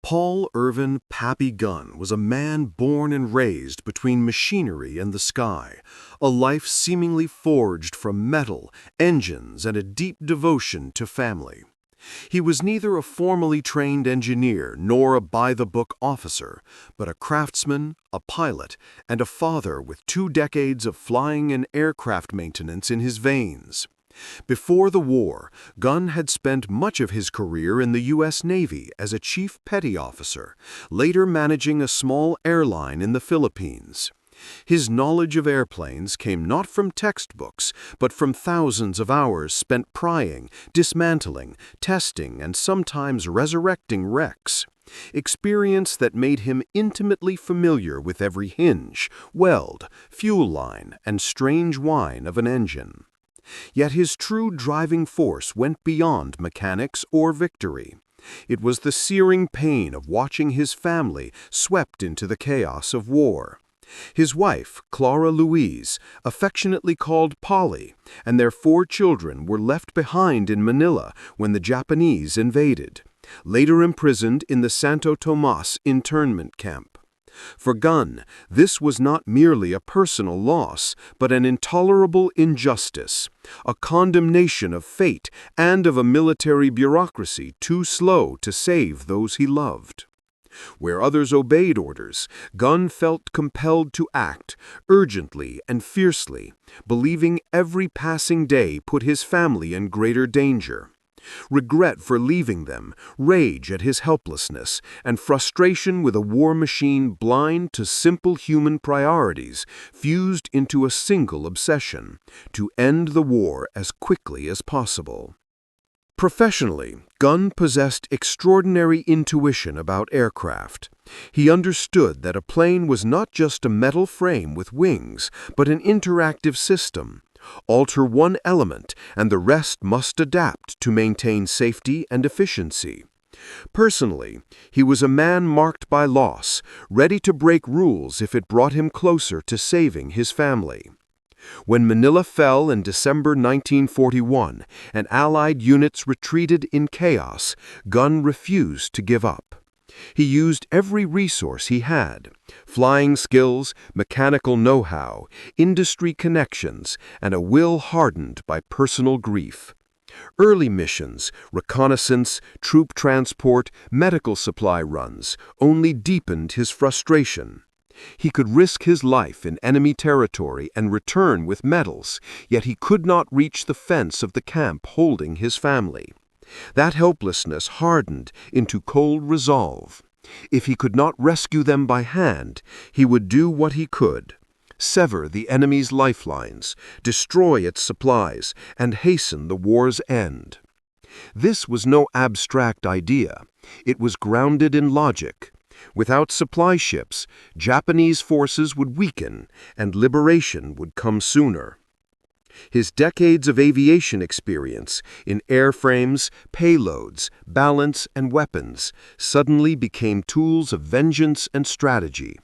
Paul Irvin Pappy Gunn was a man born and raised between machinery and the sky, a life seemingly forged from metal, engines, and a deep devotion to family. He was neither a formally trained engineer nor a by-the-book officer, but a craftsman, a pilot, and a father with 2 decades of flying and aircraft maintenance in his veins. Before the war, Gunn had spent much of his career in the U.S. Navy as a chief petty officer, later managing a small airline in the Philippines. His knowledge of airplanes came not from textbooks, but from thousands of hours spent prying, dismantling, testing, and sometimes resurrecting wrecks. Experience that made him intimately familiar with every hinge, weld, fuel line, and strange whine of an engine. Yet his true driving force went beyond mechanics or victory. It was the searing pain of watching his family swept into the chaos of war. His wife, Clara Louise, affectionately called Polly, and their 4 children were left behind in Manila when the Japanese invaded, later imprisoned in the Santo Tomas internment camp. For Gunn, this was not merely a personal loss, but an intolerable injustice, a condemnation of fate and of a military bureaucracy too slow to save those he loved. Where others obeyed orders, Gunn felt compelled to act, urgently and fiercely, believing every passing day put his family in greater danger. Regret for leaving them, rage at his helplessness, and frustration with a war machine blind to simple human priorities fused into a single obsession: to end the war as quickly as possible. Professionally, Gunn possessed extraordinary intuition about aircraft. He understood that a plane was not just a metal frame with wings, but an interactive system. Alter one element, and the rest must adapt to maintain safety and efficiency. Personally, he was a man marked by loss, ready to break rules if it brought him closer to saving his family. When Manila fell in December 1941 and Allied units retreated in chaos, Gunn refused to give up. He used every resource he had: flying skills, mechanical know-how, industry connections, and a will hardened by personal grief. Early missions, reconnaissance, troop transport, medical supply runs only deepened his frustration. He could risk his life in enemy territory and return with medals, yet he could not reach the fence of the camp holding his family. That helplessness hardened into cold resolve. If he could not rescue them by hand, he would do what he could: sever the enemy's lifelines, destroy its supplies, and hasten the war's end. This was no abstract idea. It was grounded in logic. Without supply ships, Japanese forces would weaken, and liberation would come sooner. His decades of aviation experience in airframes, payloads, balance, and weapons suddenly became tools of vengeance and strategy.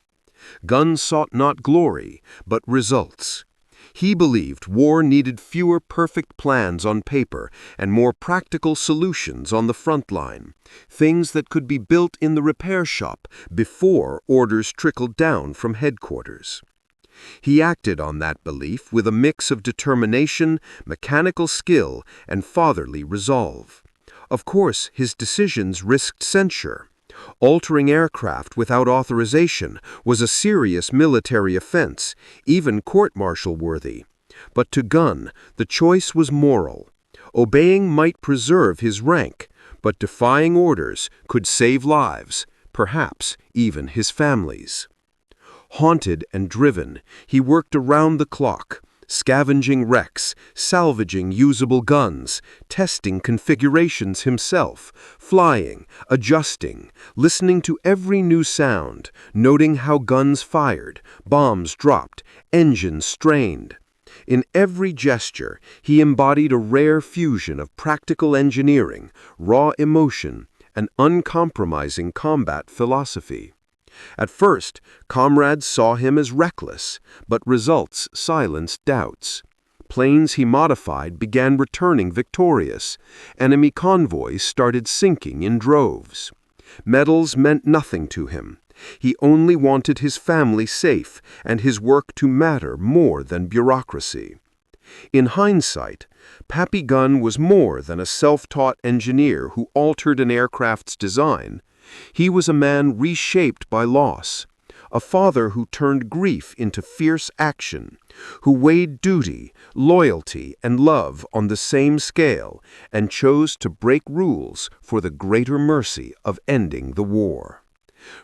Gunn sought not glory, but results. He believed war needed fewer perfect plans on paper and more practical solutions on the front line, things that could be built in the repair shop before orders trickled down from headquarters. He acted on that belief with a mix of determination, mechanical skill, and fatherly resolve. Of course, his decisions risked censure. Altering aircraft without authorization was a serious military offense, even court-martial worthy. But to Gunn, the choice was moral. Obeying might preserve his rank, but defying orders could save lives, perhaps even his family's. Haunted and driven, he worked around the clock, scavenging wrecks, salvaging usable guns, testing configurations himself, flying, adjusting, listening to every new sound, noting how guns fired, bombs dropped, engines strained. In every gesture, he embodied a rare fusion of practical engineering, raw emotion, and uncompromising combat philosophy. At first, comrades saw him as reckless, but results silenced doubts. Planes he modified began returning victorious. Enemy convoys started sinking in droves. Medals meant nothing to him. He only wanted his family safe and his work to matter more than bureaucracy. In hindsight, Pappy Gunn was more than a self-taught engineer who altered an aircraft's design. He was a man reshaped by loss, a father who turned grief into fierce action, who weighed duty, loyalty, and love on the same scale and chose to break rules for the greater mercy of ending the war.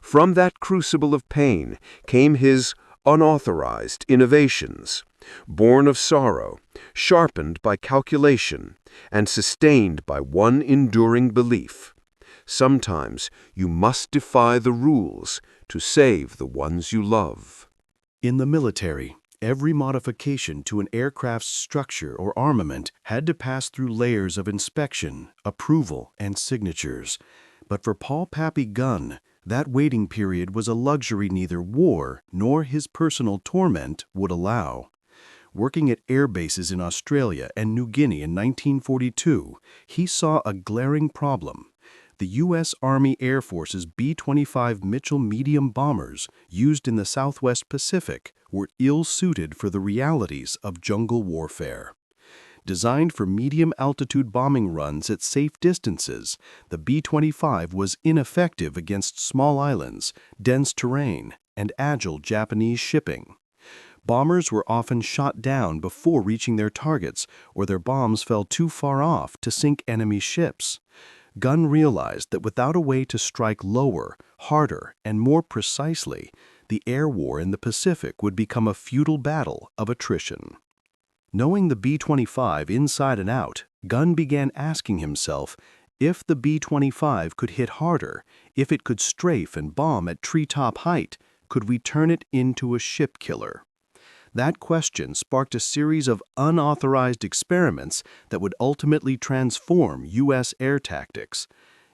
From that crucible of pain came his unauthorized innovations, born of sorrow, sharpened by calculation, and sustained by one enduring belief. Sometimes you must defy the rules to save the ones you love. In the military, every modification to an aircraft's structure or armament had to pass through layers of inspection, approval, and signatures. But for Paul Pappy Gunn, that waiting period was a luxury neither war nor his personal torment would allow. Working at air bases in Australia and New Guinea in 1942, he saw a glaring problem. The U.S. Army Air Force's B-25 Mitchell medium bombers used in the Southwest Pacific were ill-suited for the realities of jungle warfare. Designed for medium-altitude bombing runs at safe distances, the B-25 was ineffective against small islands, dense terrain, and agile Japanese shipping. Bombers were often shot down before reaching their targets, or their bombs fell too far off to sink enemy ships. Gunn realized that without a way to strike lower, harder, and more precisely, the air war in the Pacific would become a futile battle of attrition. Knowing the B-25 inside and out, Gunn began asking himself if the B-25 could hit harder, if it could strafe and bomb at treetop height, could we turn it into a ship killer? That question sparked a series of unauthorized experiments that would ultimately transform U.S. air tactics.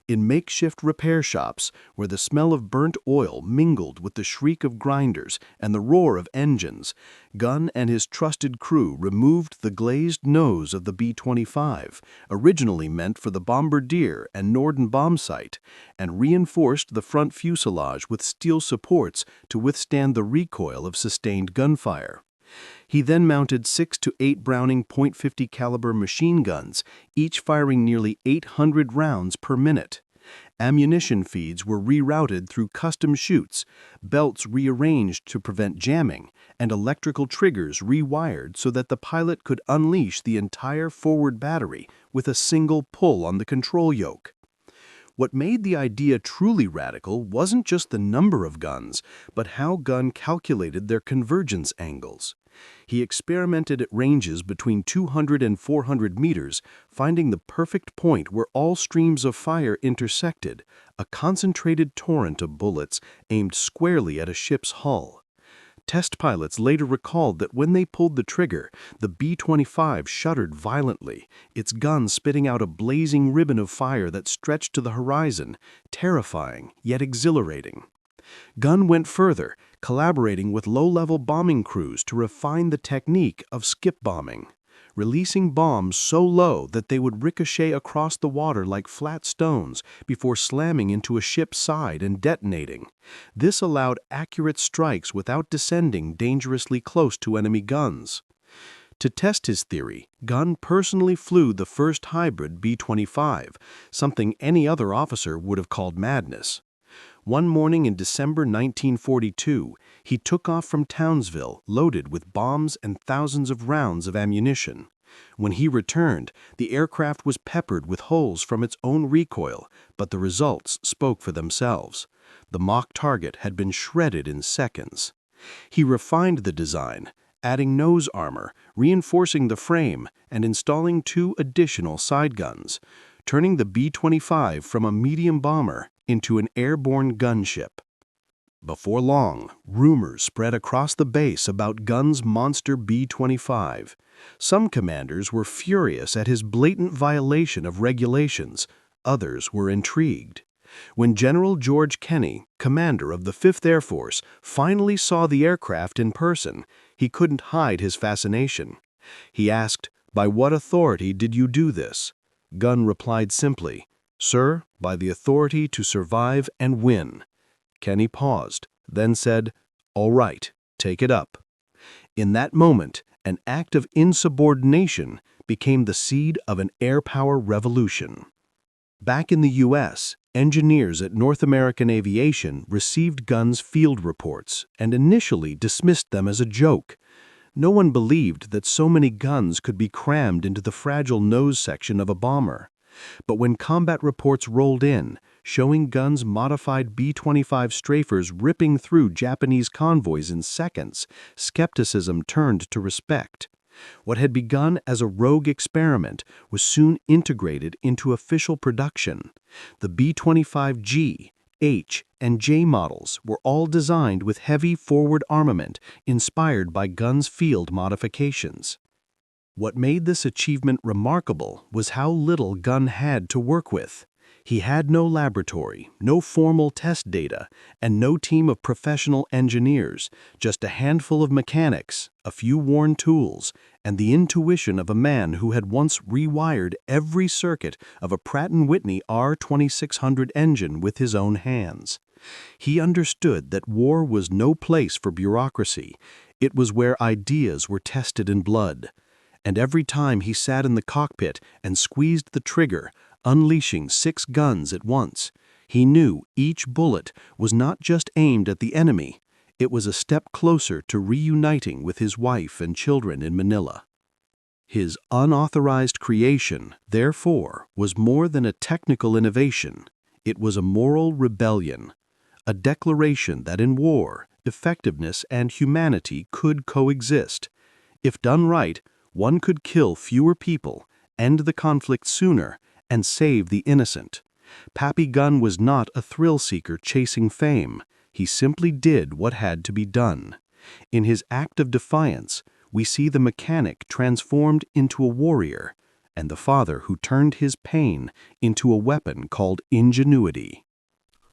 In makeshift repair shops, where the smell of burnt oil mingled with the shriek of grinders and the roar of engines, Gunn and his trusted crew removed the glazed nose of the B-25, originally meant for the Bombardier and Norden bombsight, and reinforced the front fuselage with steel supports to withstand the recoil of sustained gunfire. He then mounted 6 to 8 Browning .50 caliber machine guns, each firing nearly 800 rounds per minute. Ammunition feeds were rerouted through custom chutes, belts rearranged to prevent jamming, and electrical triggers rewired so that the pilot could unleash the entire forward battery with a single pull on the control yoke. What made the idea truly radical wasn't just the number of guns, but how Gunn calculated their convergence angles. He experimented at ranges between 200 and 400 meters, finding the perfect point where all streams of fire intersected, a concentrated torrent of bullets aimed squarely at a ship's hull. Test pilots later recalled that when they pulled the trigger, the B-25 shuddered violently, its gun spitting out a blazing ribbon of fire that stretched to the horizon, terrifying yet exhilarating. Gunn went further, collaborating with low-level bombing crews to refine the technique of skip bombing, releasing bombs so low that they would ricochet across the water like flat stones before slamming into a ship's side and detonating. This allowed accurate strikes without descending dangerously close to enemy guns. To test his theory, Gunn personally flew the first hybrid B-25, something any other officer would have called madness. One morning in December 1942, he took off from Townsville loaded with bombs and thousands of rounds of ammunition. When he returned, the aircraft was peppered with holes from its own recoil, but the results spoke for themselves. The mock target had been shredded in seconds. He refined the design, adding nose armor, reinforcing the frame, and installing 2 additional side guns, turning the B-25 from a medium bomber into an airborne gunship. Before long, rumors spread across the base about Gunn's monster B-25. Some commanders were furious at his blatant violation of regulations. Others were intrigued. When General George Kenney, commander of the 5th Air Force, finally saw the aircraft in person, he couldn't hide his fascination. He asked, "By what authority did you do this?" Gunn replied simply, "Sir, by the authority to survive and win." Kenny paused, then said, "All right, take it up." In that moment, an act of insubordination became the seed of an air power revolution. Back in the U.S., engineers at North American Aviation received Gunn's field reports and initially dismissed them as a joke. No one believed that so many guns could be crammed into the fragile nose section of a bomber. But when combat reports rolled in, showing Gunn's modified B-25 strafers ripping through Japanese convoys in seconds, skepticism turned to respect. What had begun as a rogue experiment was soon integrated into official production. The B-25G, H, and J models were all designed with heavy forward armament inspired by Gunn's field modifications. What made this achievement remarkable was how little Gunn had to work with. He had no laboratory, no formal test data, and no team of professional engineers, just a handful of mechanics, a few worn tools, and the intuition of a man who had once rewired every circuit of a Pratt & Whitney R2600 engine with his own hands. He understood that war was no place for bureaucracy. It was where ideas were tested in blood. And every time he sat in the cockpit and squeezed the trigger, unleashing 6 guns at once, he knew each bullet was not just aimed at the enemy, it was a step closer to reuniting with his wife and children in Manila. His unauthorized creation, therefore, was more than a technical innovation. It was a moral rebellion, a declaration that in war, effectiveness and humanity could coexist. If done right, one could kill fewer people, end the conflict sooner, and save the innocent. Pappy Gunn was not a thrill-seeker chasing fame. He simply did what had to be done. In his act of defiance, we see the mechanic transformed into a warrior, and the father who turned his pain into a weapon called ingenuity.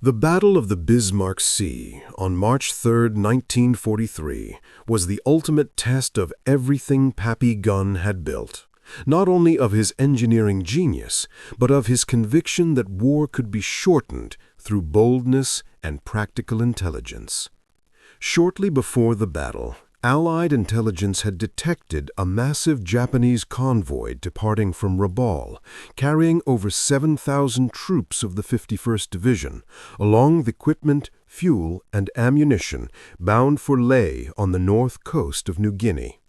The Battle of the Bismarck Sea on March 3, 1943, was the ultimate test of everything Pappy Gunn had built. Not only of his engineering genius, but of his conviction that war could be shortened through boldness and practical intelligence. Shortly before the battle, Allied intelligence had detected a massive Japanese convoy departing from Rabaul, carrying over 7,000 troops of the 51st Division, along with equipment, fuel, and ammunition bound for Leh on the north coast of New Guinea.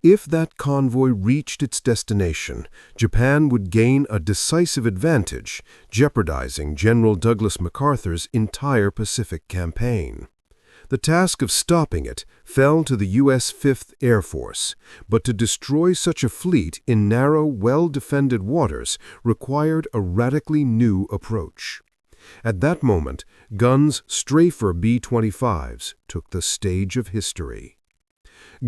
If that convoy reached its destination, Japan would gain a decisive advantage, jeopardizing General Douglas MacArthur's entire Pacific campaign. The task of stopping it fell to the U.S. 5th Air Force, but to destroy such a fleet in narrow, well-defended waters required a radically new approach. At that moment, Gunn's strafer B-25s took the stage of history.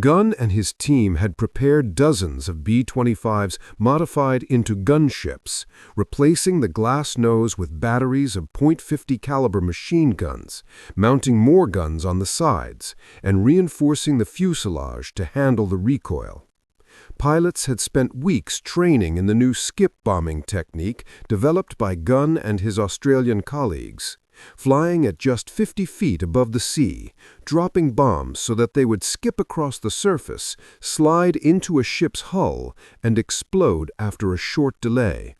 Gunn and his team had prepared dozens of B-25s modified into gunships, replacing the glass nose with batteries of .50 caliber machine guns, mounting more guns on the sides, and reinforcing the fuselage to handle the recoil. Pilots had spent weeks training in the new skip bombing technique developed by Gunn and his Australian colleagues, flying at just 50 feet above the sea, dropping bombs so that they would skip across the surface, slide into a ship's hull, and explode after a short delay.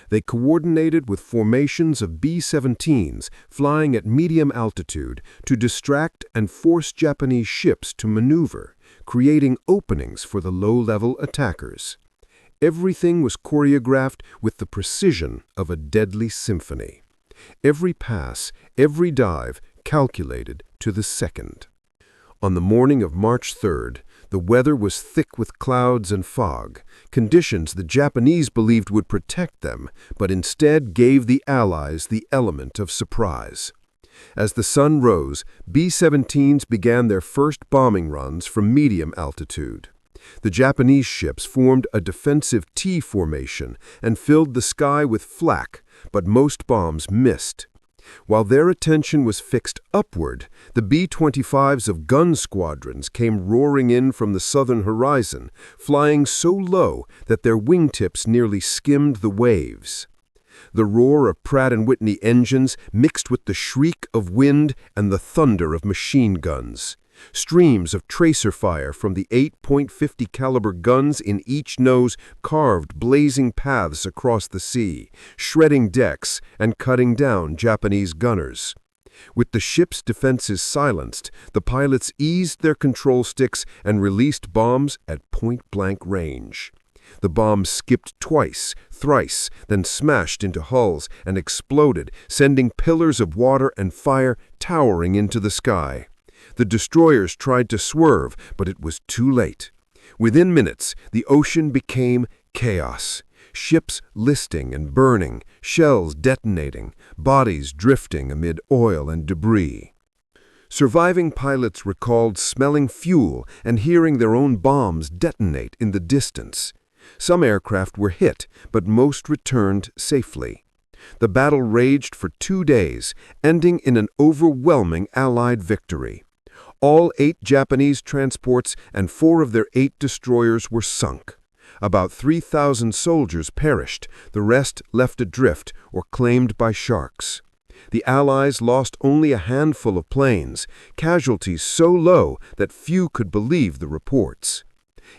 They coordinated with formations of B-17s flying at medium altitude to distract and force Japanese ships to maneuver, creating openings for the low-level attackers. Everything was choreographed with the precision of a deadly symphony. Every pass, every dive, calculated to the second. On the morning of March 3rd, the weather was thick with clouds and fog, conditions the Japanese believed would protect them, but instead gave the Allies the element of surprise. As the sun rose, B-17s began their first bombing runs from medium altitude. The Japanese ships formed a defensive T formation and filled the sky with flak, but most bombs missed. While their attention was fixed upward, the B-25s of gun squadrons came roaring in from the southern horizon, flying so low that their wingtips nearly skimmed the waves. The roar of Pratt & Whitney engines mixed with the shriek of wind and the thunder of machine guns. Streams of tracer fire from the 8.50 caliber guns in each nose carved blazing paths across the sea, shredding decks and cutting down Japanese gunners. With the ship's defenses silenced, the pilots eased their control sticks and released bombs at point-blank range. The bombs skipped twice, thrice, then smashed into hulls and exploded, sending pillars of water and fire towering into the sky. The destroyers tried to swerve, but it was too late. Within minutes, the ocean became chaos. Ships listing and burning, shells detonating, bodies drifting amid oil and debris. Surviving pilots recalled smelling fuel and hearing their own bombs detonate in the distance. Some aircraft were hit, but most returned safely. The battle raged for 2 days, ending in an overwhelming Allied victory. All 8 Japanese transports and 4 of their 8 destroyers were sunk. About 3,000 soldiers perished, the rest left adrift or claimed by sharks. The Allies lost only a handful of planes, casualties so low that few could believe the reports.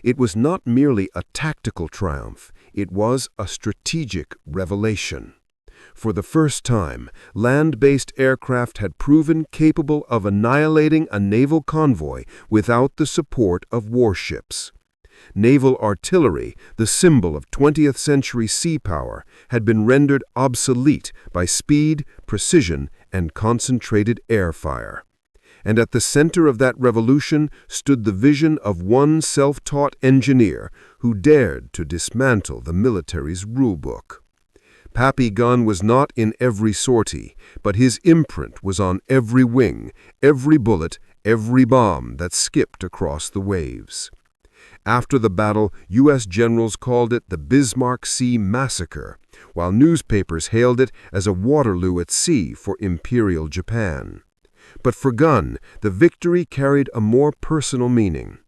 It was not merely a tactical triumph, it was a strategic revelation. For the first time, land-based aircraft had proven capable of annihilating a naval convoy without the support of warships. Naval artillery, the symbol of 20th century sea power, had been rendered obsolete by speed, precision, and concentrated air fire. And at the center of that revolution stood the vision of one self-taught engineer who dared to dismantle the military's rulebook. Pappy Gunn was not in every sortie, but his imprint was on every wing, every bullet, every bomb that skipped across the waves. After the battle, U.S. generals called it the Bismarck Sea Massacre, while newspapers hailed it as a Waterloo at sea for Imperial Japan. But for Gunn, the victory carried a more personal meaning.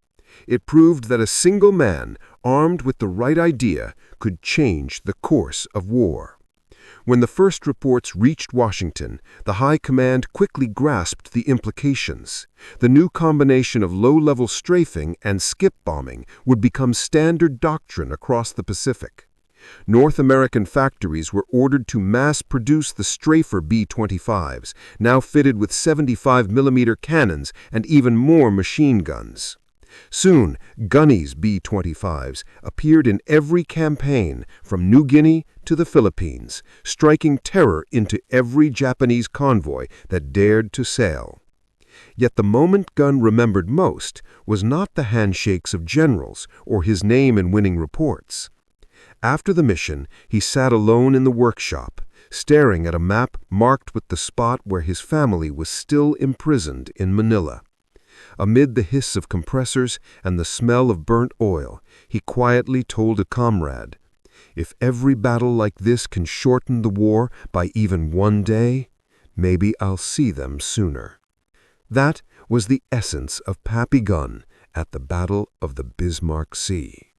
It proved that a single man, armed with the right idea, could change the course of war. When the first reports reached Washington, the High Command quickly grasped the implications. The new combination of low-level strafing and skip bombing would become standard doctrine across the Pacific. North American factories were ordered to mass-produce the strafer B-25s, now fitted with 75mm cannons and even more machine guns. Soon, Gunny's B-25s appeared in every campaign from New Guinea to the Philippines, striking terror into every Japanese convoy that dared to sail. Yet the moment Gunn remembered most was not the handshakes of generals or his name in winning reports. After the mission, he sat alone in the workshop, staring at a map marked with the spot where his family was still imprisoned in Manila. Amid the hiss of compressors and the smell of burnt oil, he quietly told a comrade, "If every battle like this can shorten the war by even 1 day, maybe I'll see them sooner." That was the essence of Pappy Gunn at the Battle of the Bismarck Sea.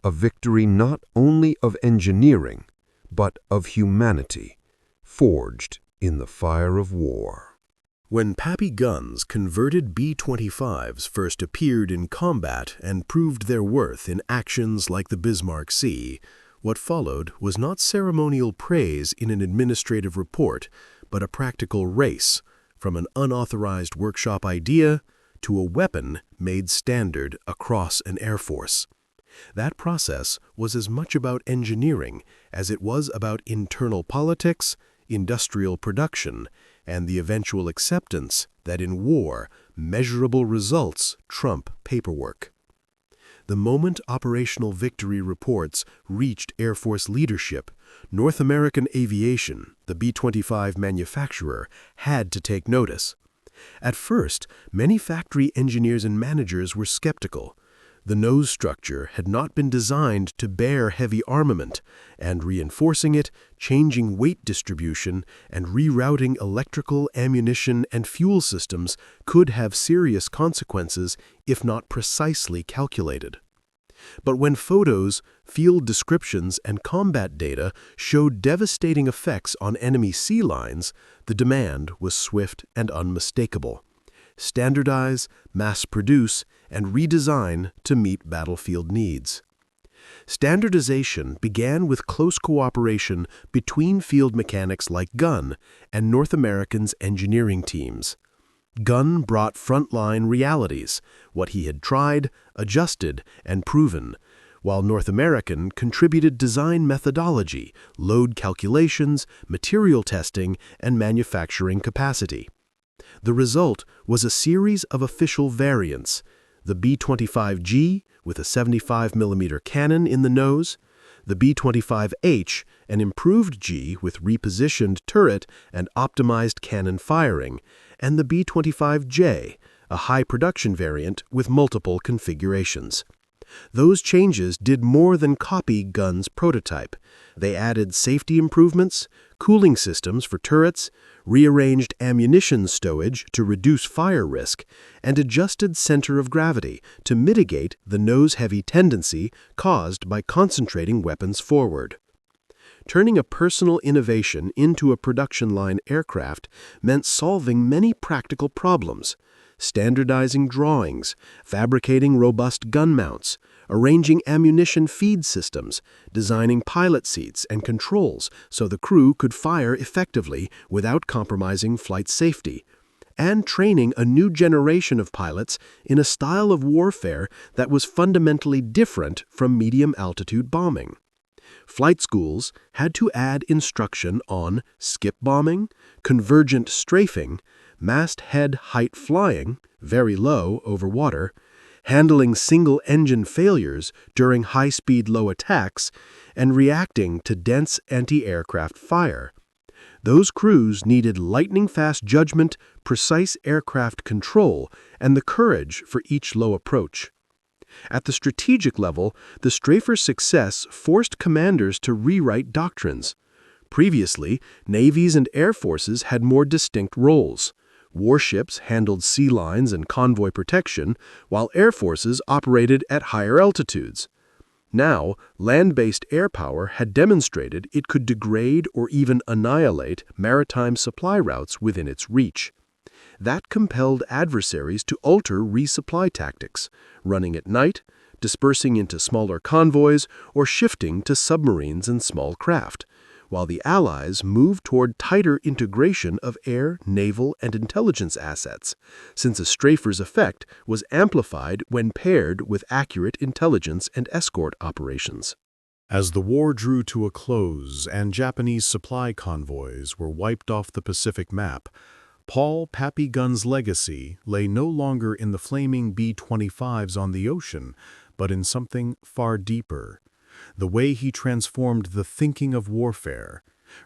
A victory not only of engineering, but of humanity, forged in the fire of war. When Pappy Gunn's converted B-25s first appeared in combat and proved their worth in actions like the Bismarck Sea, what followed was not ceremonial praise in an administrative report, but a practical race, from an unauthorized workshop idea to a weapon made standard across an air force. That process was as much about engineering as it was about internal politics, industrial production, and the eventual acceptance that in war, measurable results trump paperwork. The moment operational victory reports reached Air Force leadership, North American Aviation, the B-25 manufacturer, had to take notice. At first, many factory engineers and managers were skeptical. The nose structure had not been designed to bear heavy armament, and reinforcing it, changing weight distribution, and rerouting electrical, ammunition, and fuel systems could have serious consequences if not precisely calculated. But when photos, field descriptions, and combat data showed devastating effects on enemy sea lines, the demand was swift and unmistakable. Standardize, mass produce, and redesign to meet battlefield needs. Standardization began with close cooperation between field mechanics like Gunn and North American's engineering teams. Gunn brought frontline realities, what he had tried, adjusted, and proven, while North American contributed design methodology, load calculations, material testing, and manufacturing capacity. The result was a series of official variants: the B-25G with a 75mm cannon in the nose, the B-25H, an improved G with repositioned turret and optimized cannon firing, and the B-25J, a high-production variant with multiple configurations. Those changes did more than copy Gunn's prototype. They added safety improvements, cooling systems for turrets, rearranged ammunition stowage to reduce fire risk, and adjusted center of gravity to mitigate the nose-heavy tendency caused by concentrating weapons forward. Turning a personal innovation into a production line aircraft meant solving many practical problems: standardizing drawings, fabricating robust gun mounts, arranging ammunition feed systems, designing pilot seats and controls so the crew could fire effectively without compromising flight safety, and training a new generation of pilots in a style of warfare that was fundamentally different from medium-altitude bombing. Flight schools had to add instruction on skip bombing, convergent strafing, masthead height flying, very low over water, handling single-engine failures during high-speed low attacks, and reacting to dense anti-aircraft fire. Those crews needed lightning-fast judgment, precise aircraft control, and the courage for each low approach. At the strategic level, the strafers' success forced commanders to rewrite doctrines. Previously, navies and air forces had more distinct roles. Warships handled sea lines and convoy protection, while air forces operated at higher altitudes. Now, land-based air power had demonstrated it could degrade or even annihilate maritime supply routes within its reach. That compelled adversaries to alter resupply tactics, running at night, dispersing into smaller convoys, or shifting to submarines and small craft, while the Allies moved toward tighter integration of air, naval, and intelligence assets, since a strafer's effect was amplified when paired with accurate intelligence and escort operations. As the war drew to a close and Japanese supply convoys were wiped off the Pacific map, Pappy Gunn's legacy lay no longer in the flaming B-25s on the ocean, but in something far deeper: the way he transformed the thinking of warfare,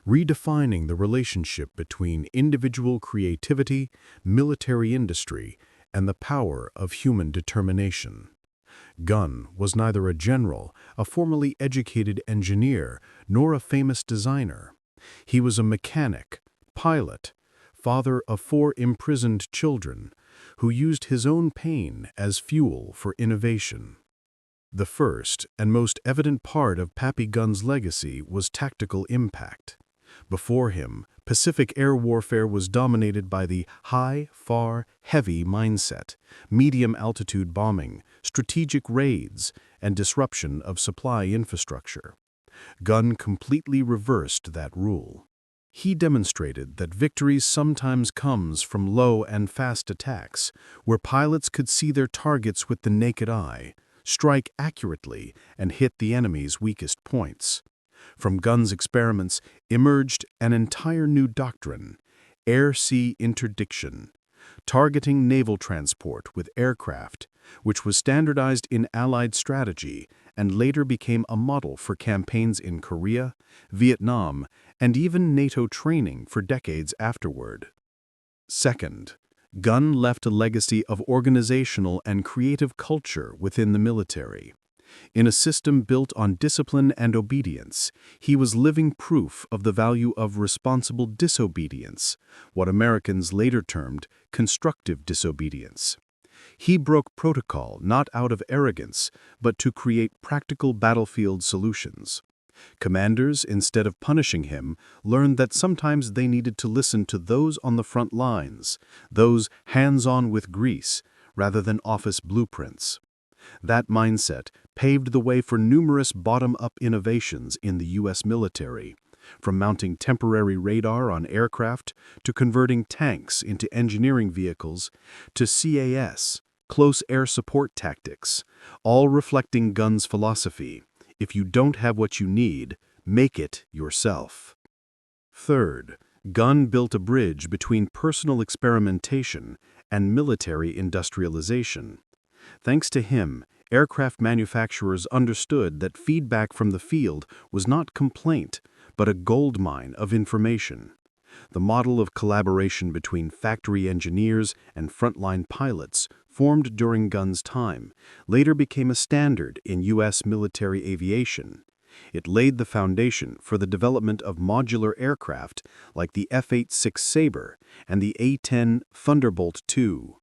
redefining the relationship between individual creativity, military industry, and the power of human determination. Gunn was neither a general, a formally educated engineer, nor a famous designer. He was a mechanic, pilot, father of 4 imprisoned children, who used his own pain as fuel for innovation. The first and most evident part of Pappy Gunn's legacy was tactical impact. Before him, Pacific air warfare was dominated by the high, far, heavy mindset, medium-altitude bombing, strategic raids, and disruption of supply infrastructure. Gunn completely reversed that rule. He demonstrated that victory sometimes comes from low and fast attacks, where pilots could see their targets with the naked eye, strike accurately, and hit the enemy's weakest points. From Gunn's experiments emerged an entire new doctrine: air-sea interdiction, targeting naval transport with aircraft, which was standardized in Allied strategy and later became a model for campaigns in Korea, Vietnam, and even NATO training for decades afterward. Second, Gunn left a legacy of organizational and creative culture within the military. In a system built on discipline and obedience, he was living proof of the value of responsible disobedience, what Americans later termed constructive disobedience. He broke protocol not out of arrogance, but to create practical battlefield solutions. Commanders, instead of punishing him, learned that sometimes they needed to listen to those on the front lines, those hands-on with grease, rather than office blueprints. That mindset paved the way for numerous bottom-up innovations in the U.S. military, from mounting temporary radar on aircraft to converting tanks into engineering vehicles to CAS, close air support tactics, all reflecting Gunn's philosophy: if you don't have what you need, make it yourself. Third, Gunn built a bridge between personal experimentation and military industrialization. Thanks to him, aircraft manufacturers understood that feedback from the field was not complaint, but a goldmine of information. The model of collaboration between factory engineers and frontline pilots, formed during Gunn's time, later became a standard in U.S. military aviation. It laid the foundation for the development of modular aircraft like the F-86 Sabre and the A-10 Thunderbolt II.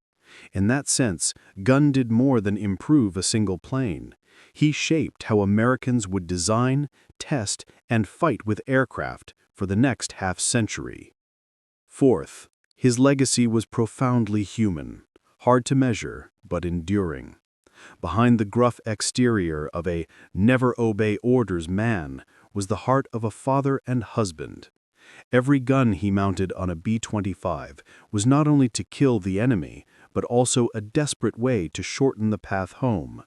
In that sense, Gunn did more than improve a single plane. He shaped how Americans would design, test, and fight with aircraft for the next half-century. Fourth, his legacy was profoundly human, hard to measure, but enduring. Behind the gruff exterior of a never-obey-orders man was the heart of a father and husband. Every gun he mounted on a B-25 was not only to kill the enemy, but also a desperate way to shorten the path home.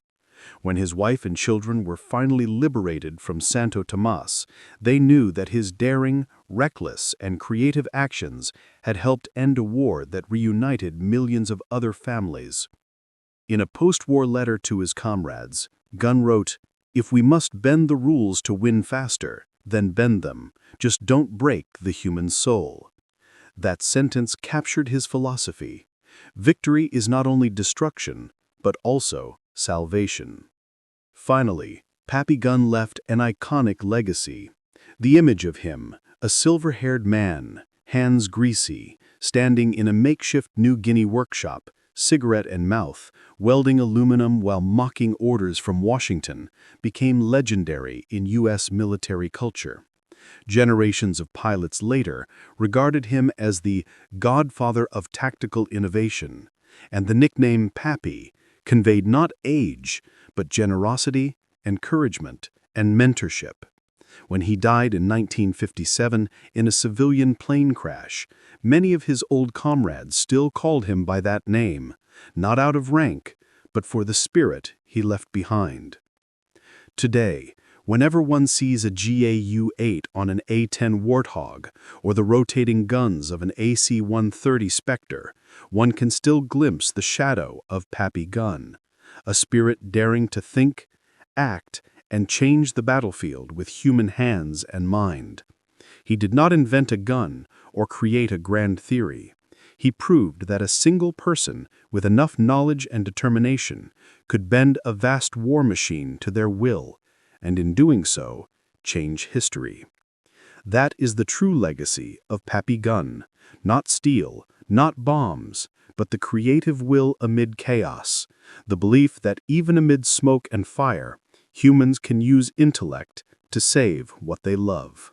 When his wife and children were finally liberated from Santo Tomas, they knew that his daring, reckless, and creative actions had helped end a war that reunited millions of other families. In a post-war letter to his comrades, Gunn wrote, "If we must bend the rules to win faster, then bend them. Just don't break the human soul." That sentence captured his philosophy. Victory is not only destruction, but also salvation. Finally, Pappy Gunn left an iconic legacy. The image of him, a silver-haired man, hands greasy, standing in a makeshift New Guinea workshop, cigarette in mouth, welding aluminum while mocking orders from Washington, became legendary in U.S. military culture. Generations of pilots later regarded him as the godfather of tactical innovation, and the nickname Pappy conveyed not age, but generosity, encouragement, and mentorship. When he died in 1957 in a civilian plane crash, many of his old comrades still called him by that name, not out of rank, but for the spirit he left behind. Today, whenever one sees a GAU-8 on an A-10 Warthog or the rotating guns of an AC-130 Spectre, one can still glimpse the shadow of Pappy Gunn, a spirit daring to think, act, and change the battlefield with human hands and mind. He did not invent a gun or create a grand theory. He proved that a single person with enough knowledge and determination could bend a vast war machine to their will, and in doing so, change history. That is the true legacy of Pappy Gunn, not steel, not bombs, but the creative will amid chaos, the belief that even amid smoke and fire, humans can use intellect to save what they love.